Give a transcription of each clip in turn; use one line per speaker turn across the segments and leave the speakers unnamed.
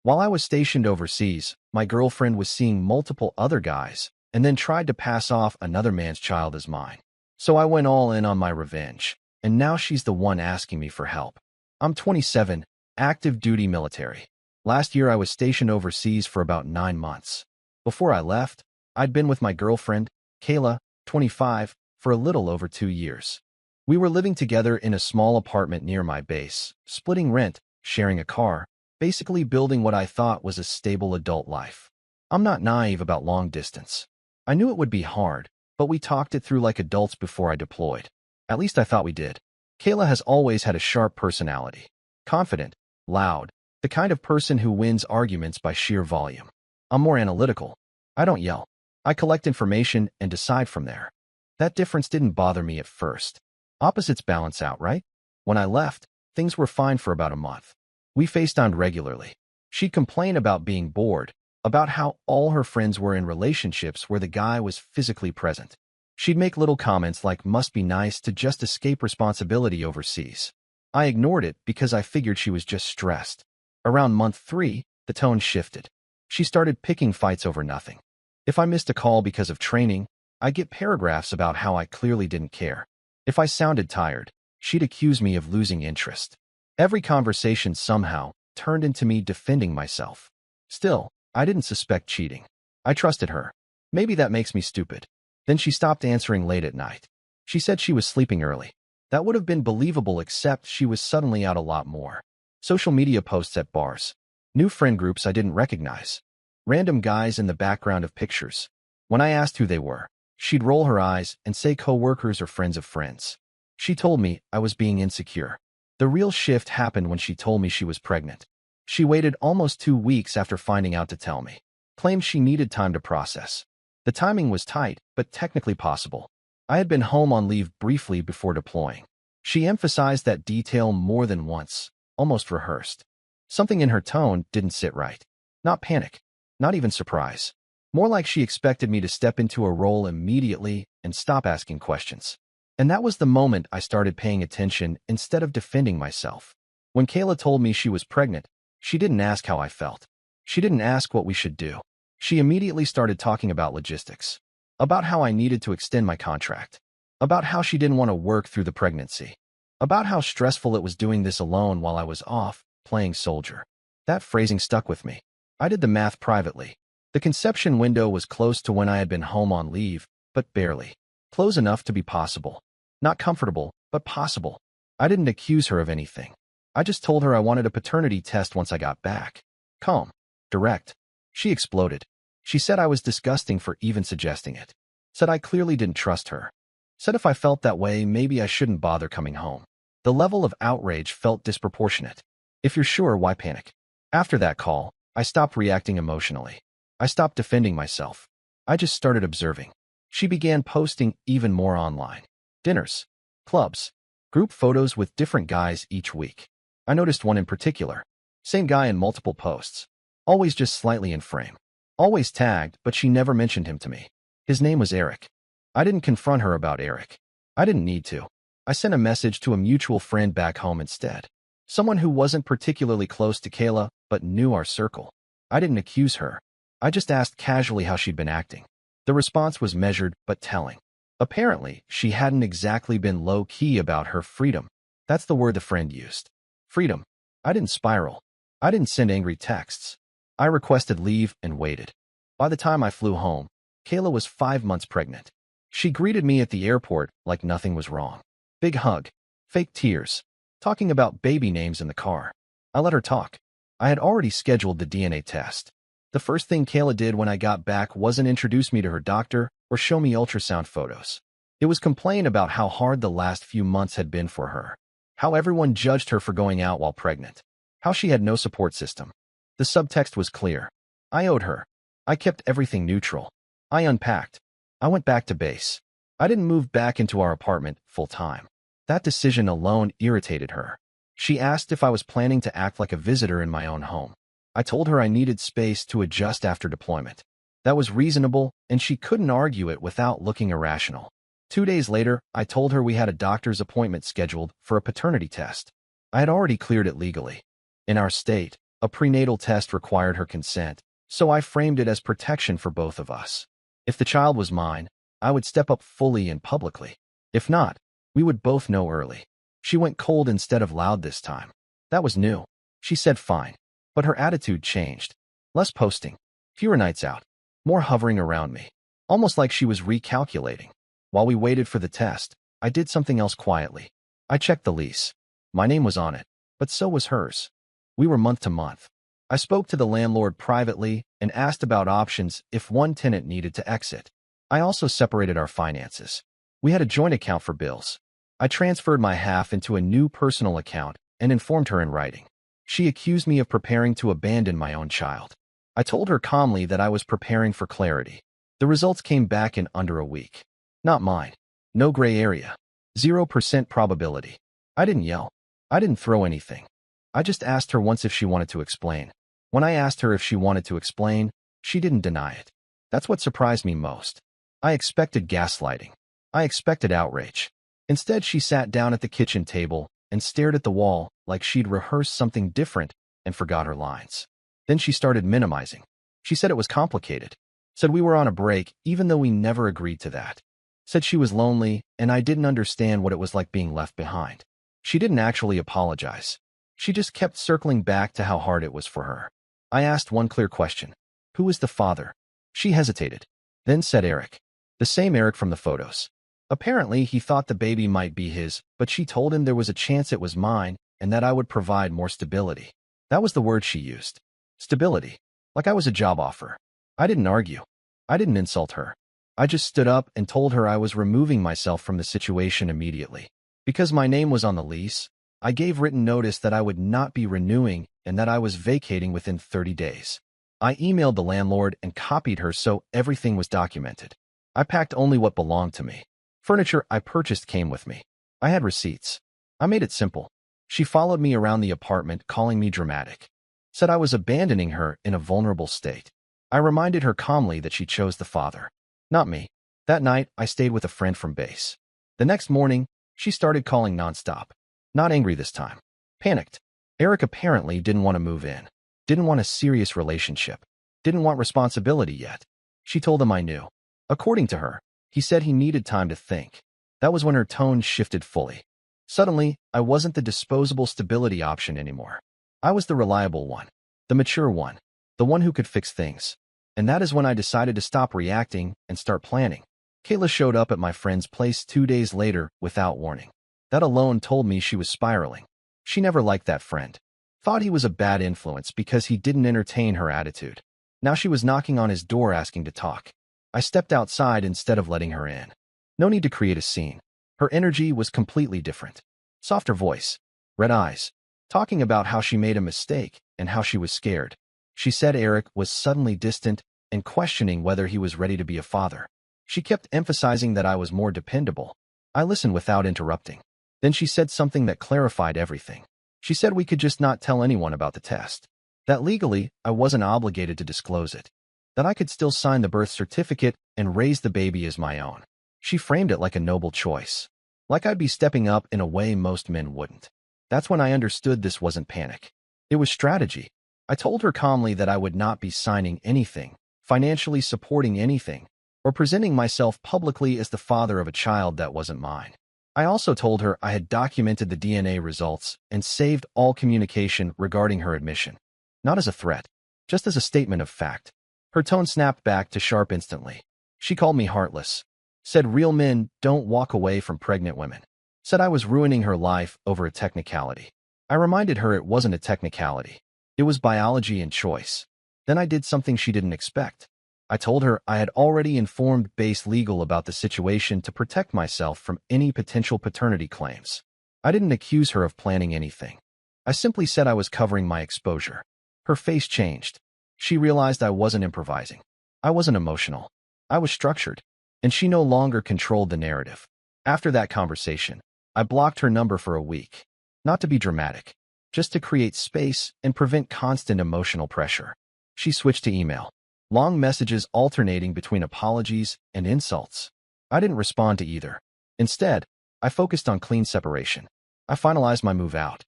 While I was stationed overseas, my girlfriend was seeing multiple other guys and then tried to pass off another man's child as mine. So I went all in on my revenge, and now she's the one asking me for help. I'm 27, active duty military. Last year I was stationed overseas for about 9 months. Before I left, I'd been with my girlfriend, Kayla, 25, for a little over 2 years. We were living together in a small apartment near my base, splitting rent, sharing a car, basically building what I thought was a stable adult life. I'm not naive about long distance. I knew it would be hard, but we talked it through like adults before I deployed. At least I thought we did. Kayla has always had a sharp personality. Confident, loud, the kind of person who wins arguments by sheer volume. I'm more analytical. I don't yell. I collect information and decide from there. That difference didn't bother me at first. Opposites balance out, right? When I left, things were fine for about a month. We FaceTimed regularly. She'd complain about being bored, about how all her friends were in relationships where the guy was physically present. She'd make little comments like must be nice to just escape responsibility overseas. I ignored it because I figured she was just stressed. Around month 3, the tone shifted. She started picking fights over nothing. If I missed a call because of training, I'd get paragraphs about how I clearly didn't care. If I sounded tired, she'd accuse me of losing interest. Every conversation somehow turned into me defending myself. Still, I didn't suspect cheating. I trusted her. Maybe that makes me stupid. Then she stopped answering late at night. She said she was sleeping early. That would have been believable except she was suddenly out a lot more. Social media posts at bars. New friend groups I didn't recognize. Random guys in the background of pictures. When I asked who they were, she'd roll her eyes and say co-workers or friends of friends. She told me I was being insecure. The real shift happened when she told me she was pregnant. She waited almost 2 weeks after finding out to tell me. Claimed she needed time to process. The timing was tight, but technically possible. I had been home on leave briefly before deploying. She emphasized that detail more than once, almost rehearsed. Something in her tone didn't sit right. Not panic, not even surprise. More like she expected me to step into a role immediately and stop asking questions. And that was the moment I started paying attention instead of defending myself. When Kayla told me she was pregnant, she didn't ask how I felt. She didn't ask what we should do. She immediately started talking about logistics, about how I needed to extend my contract, about how she didn't want to work through the pregnancy, about how stressful it was doing this alone while I was off playing soldier. That phrasing stuck with me. I did the math privately. The conception window was close to when I had been home on leave, but barely. Close enough to be possible. Not comfortable, but possible. I didn't accuse her of anything. I just told her I wanted a paternity test once I got back. Calm. Direct. She exploded. She said I was disgusting for even suggesting it. Said I clearly didn't trust her. Said if I felt that way, maybe I shouldn't bother coming home. The level of outrage felt disproportionate. If you're sure, why panic? After that call, I stopped reacting emotionally. I stopped defending myself. I just started observing. She began posting even more online. Dinners, clubs, group photos with different guys each week. I noticed one in particular. Same guy in multiple posts. Always just slightly in frame. Always tagged, but she never mentioned him to me. His name was Eric. I didn't confront her about Eric. I didn't need to. I sent a message to a mutual friend back home instead. Someone who wasn't particularly close to Kayla, but knew our circle. I didn't accuse her. I just asked casually how she'd been acting. The response was measured but telling. Apparently, she hadn't exactly been low-key about her freedom. That's the word the friend used. Freedom. I didn't spiral. I didn't send angry texts. I requested leave and waited. By the time I flew home, Kayla was 5 months pregnant. She greeted me at the airport like nothing was wrong. Big hug. Fake tears. Talking about baby names in the car. I let her talk. I had already scheduled the DNA test. The first thing Kayla did when I got back wasn't introduce me to her doctor or show me ultrasound photos. It was complain about how hard the last few months had been for her. How everyone judged her for going out while pregnant. How she had no support system. The subtext was clear. I owed her. I kept everything neutral. I unpacked. I went back to base. I didn't move back into our apartment full-time. That decision alone irritated her. She asked if I was planning to act like a visitor in my own home. I told her I needed space to adjust after deployment. That was reasonable, and she couldn't argue it without looking irrational. 2 days later, I told her we had a doctor's appointment scheduled for a paternity test. I had already cleared it legally. In our state, A prenatal test required her consent, so I framed it as protection for both of us. If the child was mine, I would step up fully and publicly. If not, we would both know early. She went cold instead of loud this time. That was new. She said fine, but her attitude changed. Less posting, fewer nights out, more hovering around me, almost like she was recalculating. While we waited for the test, I did something else quietly. I checked the lease. My name was on it, but so was hers. We were month to month. I spoke to the landlord privately and asked about options if one tenant needed to exit. I also separated our finances. We had a joint account for bills. I transferred my half into a new personal account and informed her in writing. She accused me of preparing to abandon my own child. I told her calmly that I was preparing for clarity. The results came back in under a week. Not mine. No gray area. 0% probability. I didn't yell. I didn't throw anything. I just asked her once if she wanted to explain. When I asked her if she wanted to explain, she didn't deny it. That's what surprised me most. I expected gaslighting. I expected outrage. Instead, she sat down at the kitchen table and stared at the wall like she'd rehearsed something different and forgot her lines. Then she started minimizing. She said it was complicated. Said we were on a break even though we never agreed to that. Said she was lonely and I didn't understand what it was like being left behind. She didn't actually apologize. She just kept circling back to how hard it was for her. I asked one clear question. Who is the father? She hesitated. Then said Eric. The same Eric from the photos. Apparently, he thought the baby might be his, but she told him there was a chance it was mine and that I would provide more stability. That was the word she used. Stability. Like I was a job offer. I didn't argue. I didn't insult her. I just stood up and told her I was removing myself from the situation immediately. Because my name was on the lease, I gave written notice that I would not be renewing and that I was vacating within 30 days. I emailed the landlord and copied her so everything was documented. I packed only what belonged to me. Furniture I purchased came with me. I had receipts. I made it simple. She followed me around the apartment, calling me dramatic. Said I was abandoning her in a vulnerable state. I reminded her calmly that she chose the father, not me. That night, I stayed with a friend from base. The next morning, she started calling nonstop. Not angry this time. Panicked. Eric apparently didn't want to move in. Didn't want a serious relationship. Didn't want responsibility yet. She told him I knew. According to her, he said he needed time to think. That was when her tone shifted fully. Suddenly, I wasn't the disposable stability option anymore. I was the reliable one. The mature one. The one who could fix things. And that is when I decided to stop reacting and start planning. Kayla showed up at my friend's place 2 days later without warning. That alone told me she was spiraling. She never liked that friend. Thought he was a bad influence because he didn't entertain her attitude. Now she was knocking on his door asking to talk. I stepped outside instead of letting her in. No need to create a scene. Her energy was completely different. Softer voice. Red eyes. Talking about how she made a mistake and how she was scared. She said Eric was suddenly distant and questioning whether he was ready to be a father. She kept emphasizing that I was more dependable. I listened without interrupting. Then she said something that clarified everything. She said we could just not tell anyone about the test. That legally, I wasn't obligated to disclose it. That I could still sign the birth certificate and raise the baby as my own. She framed it like a noble choice. Like I'd be stepping up in a way most men wouldn't. That's when I understood this wasn't panic. It was strategy. I told her calmly that I would not be signing anything, financially supporting anything, or presenting myself publicly as the father of a child that wasn't mine. I also told her I had documented the DNA results and saved all communication regarding her admission. Not as a threat, just as a statement of fact. Her tone snapped back to sharp instantly. She called me heartless. Said real men don't walk away from pregnant women. Said I was ruining her life over a technicality. I reminded her it wasn't a technicality. It was biology and choice. Then I did something she didn't expect. I told her I had already informed Base Legal about the situation to protect myself from any potential paternity claims. I didn't accuse her of planning anything. I simply said I was covering my exposure. Her face changed. She realized I wasn't improvising. I wasn't emotional. I was structured. And she no longer controlled the narrative. After that conversation, I blocked her number for a week. Not to be dramatic, just to create space and prevent constant emotional pressure. She switched to email. Long messages alternating between apologies and insults. I didn't respond to either. Instead, I focused on clean separation. I finalized my move out.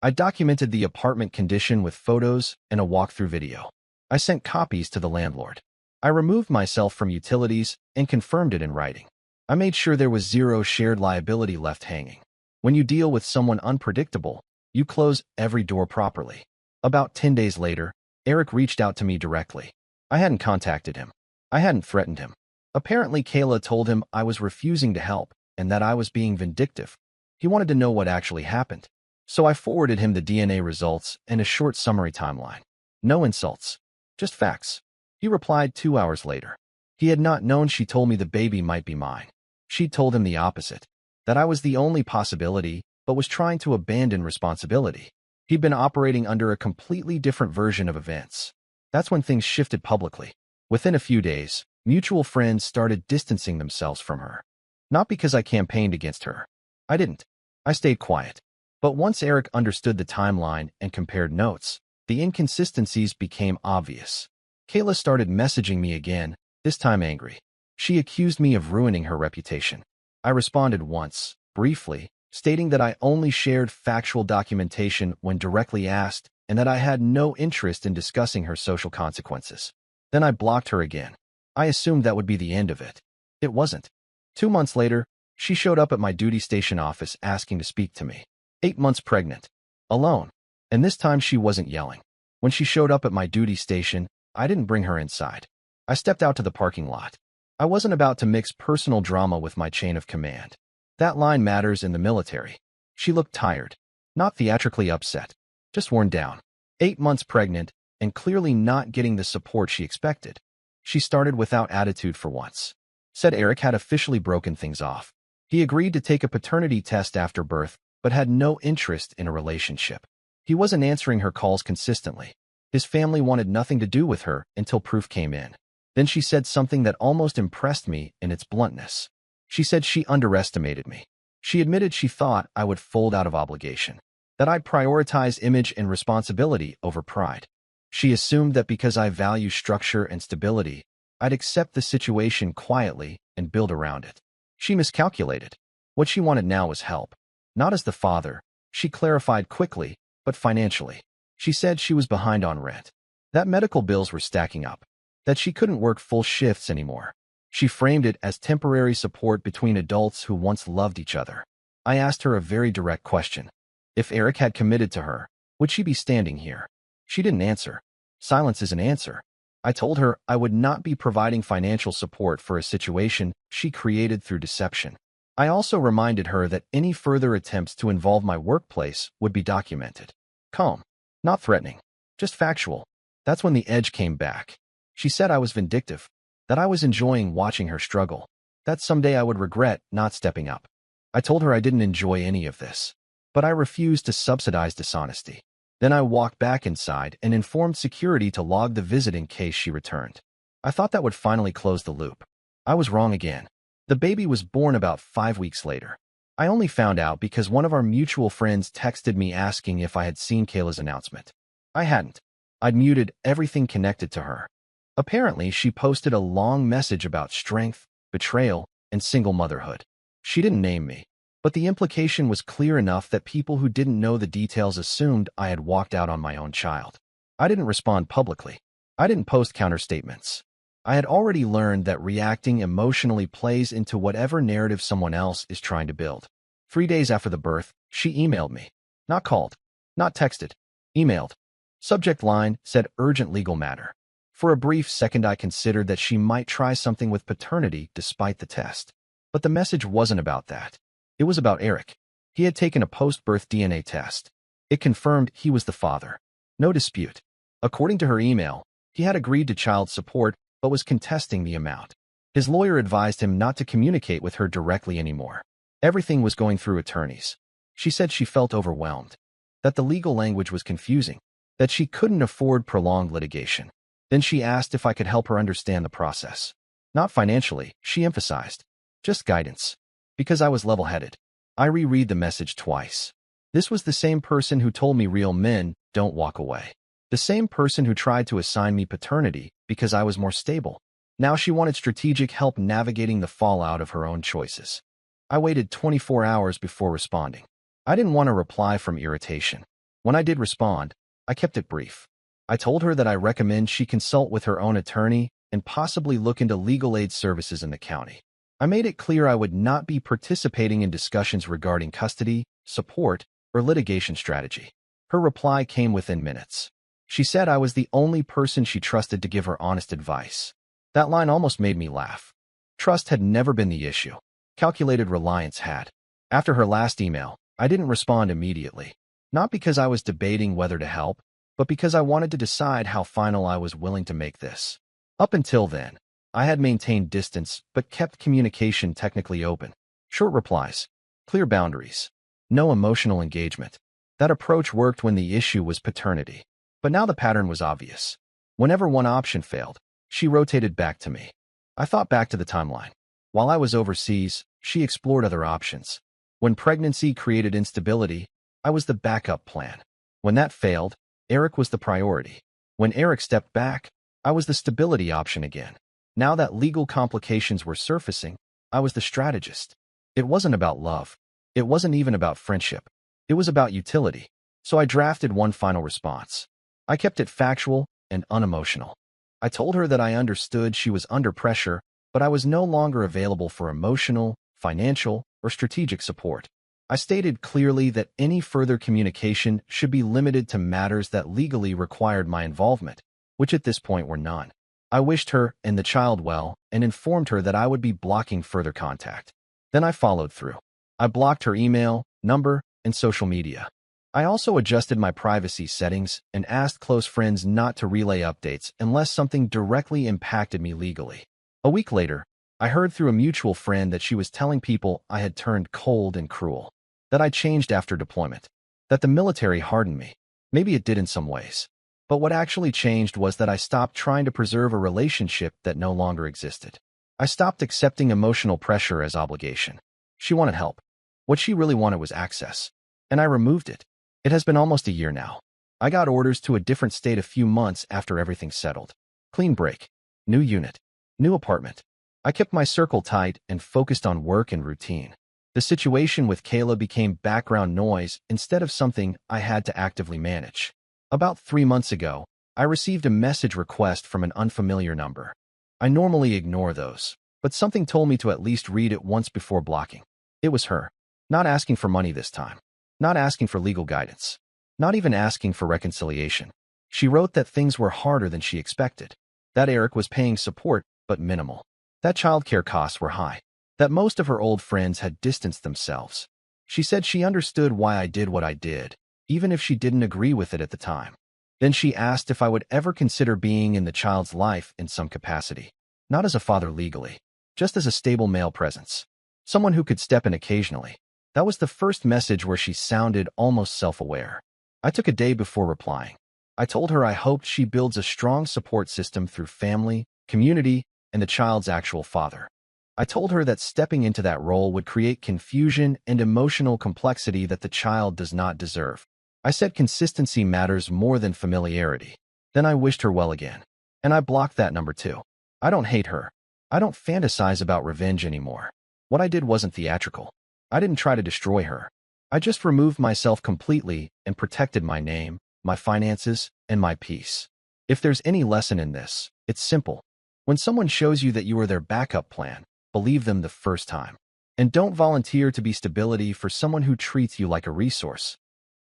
I documented the apartment condition with photos and a walkthrough video. I sent copies to the landlord. I removed myself from utilities and confirmed it in writing. I made sure there was zero shared liability left hanging. When you deal with someone unpredictable, you close every door properly. About 10 days later, Eric reached out to me directly. I hadn't contacted him. I hadn't threatened him. Apparently, Kayla told him I was refusing to help and that I was being vindictive. He wanted to know what actually happened. So I forwarded him the DNA results and a short summary timeline. No insults, just facts. He replied 2 hours later. He had not known she told me the baby might be mine. She told him the opposite, that I was the only possibility, but was trying to abandon responsibility. He'd been operating under a completely different version of events. That's when things shifted publicly. Within a few days, mutual friends started distancing themselves from her. Not because I campaigned against her. I didn't. I stayed quiet. But once Eric understood the timeline and compared notes, the inconsistencies became obvious. Kayla started messaging me again, this time angry. She accused me of ruining her reputation. I responded once, briefly, stating that I only shared factual documentation when directly asked and that I had no interest in discussing her social consequences. Then I blocked her again. I assumed that would be the end of it. It wasn't. 2 months later, she showed up at my duty station office asking to speak to me. 8 months pregnant. Alone. And this time she wasn't yelling. When she showed up at my duty station, I didn't bring her inside. I stepped out to the parking lot. I wasn't about to mix personal drama with my chain of command. That line matters in the military. She looked tired. Not theatrically upset. Just worn down. 8 months pregnant, and clearly not getting the support she expected. She started without attitude for once. Said Eric had officially broken things off. He agreed to take a paternity test after birth, but had no interest in a relationship. He wasn't answering her calls consistently. His family wanted nothing to do with her until proof came in. Then she said something that almost impressed me in its bluntness. She said she underestimated me. She admitted she thought I would fold out of obligation, that I'd prioritize image and responsibility over pride. She assumed that because I value structure and stability, I'd accept the situation quietly and build around it. She miscalculated. What she wanted now was help. Not as the father, she clarified quickly, but financially. She said she was behind on rent, that medical bills were stacking up, that she couldn't work full shifts anymore. She framed it as temporary support between adults who once loved each other. I asked her a very direct question. If Eric had committed to her, would she be standing here? She didn't answer. Silence is an answer. I told her I would not be providing financial support for a situation she created through deception. I also reminded her that any further attempts to involve my workplace would be documented. Calm. Not threatening. Just factual. That's when the edge came back. She said I was vindictive, that I was enjoying watching her struggle, that someday I would regret not stepping up. I told her I didn't enjoy any of this, but I refused to subsidize dishonesty. Then I walked back inside and informed security to log the visit in case she returned. I thought that would finally close the loop. I was wrong again. The baby was born about 5 weeks later. I only found out because one of our mutual friends texted me asking if I had seen Kayla's announcement. I hadn't. I'd muted everything connected to her. Apparently, she posted a long message about strength, betrayal, and single motherhood. She didn't name me, but the implication was clear enough that people who didn't know the details assumed I had walked out on my own child. I didn't respond publicly. I didn't post counterstatements. I had already learned that reacting emotionally plays into whatever narrative someone else is trying to build. 3 days after the birth, she emailed me. Not called. Not texted. Emailed. Subject line said urgent legal matter. For a brief second I considered that she might try something with paternity despite the test. But the message wasn't about that. It was about Eric. He had taken a post-birth DNA test. It confirmed he was the father. No dispute. According to her email, he had agreed to child support but was contesting the amount. His lawyer advised him not to communicate with her directly anymore. Everything was going through attorneys. She said she felt overwhelmed, that the legal language was confusing, that she couldn't afford prolonged litigation. Then she asked if I could help her understand the process. Not financially, she emphasized. Just guidance. Because I was level-headed. I reread the message twice. This was the same person who told me real men don't walk away. The same person who tried to assign me paternity because I was more stable. Now she wanted strategic help navigating the fallout of her own choices. I waited 24 hours before responding. I didn't want a reply from irritation. When I did respond, I kept it brief. I told her that I recommend she consult with her own attorney and possibly look into legal aid services in the county. I made it clear I would not be participating in discussions regarding custody, support, or litigation strategy. Her reply came within minutes. She said I was the only person she trusted to give her honest advice. That line almost made me laugh. Trust had never been the issue. Calculated reliance had. After her last email, I didn't respond immediately. Not because I was debating whether to help, but because I wanted to decide how final I was willing to make this. Up until then, I had maintained distance but kept communication technically open. Short replies, clear boundaries, no emotional engagement. That approach worked when the issue was paternity. But now the pattern was obvious. Whenever one option failed, she rotated back to me. I thought back to the timeline. While I was overseas, she explored other options. When pregnancy created instability, I was the backup plan. When that failed, Eric was the priority. When Eric stepped back, I was the stability option again. Now that legal complications were surfacing, I was the strategist. It wasn't about love. It wasn't even about friendship. It was about utility. So I drafted one final response. I kept it factual and unemotional. I told her that I understood she was under pressure, but I was no longer available for emotional, financial, or strategic support. I stated clearly that any further communication should be limited to matters that legally required my involvement, which at this point were none. I wished her and the child well and informed her that I would be blocking further contact. Then I followed through. I blocked her email, number, and social media. I also adjusted my privacy settings and asked close friends not to relay updates unless something directly impacted me legally. A week later, I heard through a mutual friend that she was telling people I had turned cold and cruel, that I changed after deployment, that the military hardened me. Maybe it did in some ways. But what actually changed was that I stopped trying to preserve a relationship that no longer existed. I stopped accepting emotional pressure as obligation. She wanted help. What she really wanted was access. And I removed it. It has been almost a year now. I got orders to a different state a few months after everything settled. Clean break. New unit. New apartment. I kept my circle tight and focused on work and routine. The situation with Kayla became background noise instead of something I had to actively manage. About 3 months ago, I received a message request from an unfamiliar number. I normally ignore those, but something told me to at least read it once before blocking. It was her. Not asking for money this time. Not asking for legal guidance. Not even asking for reconciliation. She wrote that things were harder than she expected. That Eric was paying support, but minimal. That childcare costs were high. That most of her old friends had distanced themselves. She said she understood why I did what I did, even if she didn't agree with it at the time. Then she asked if I would ever consider being in the child's life in some capacity. Not as a father legally, just as a stable male presence. Someone who could step in occasionally. That was the first message where she sounded almost self-aware. I took a day before replying. I told her I hoped she builds a strong support system through family, community, and the child's actual father. I told her that stepping into that role would create confusion and emotional complexity that the child does not deserve. I said consistency matters more than familiarity. Then I wished her well again. And I blocked that number too. I don't hate her. I don't fantasize about revenge anymore. What I did wasn't theatrical. I didn't try to destroy her. I just removed myself completely and protected my name, my finances, and my peace. If there's any lesson in this, it's simple. When someone shows you that you are their backup plan, believe them the first time. And don't volunteer to be stability for someone who treats you like a resource.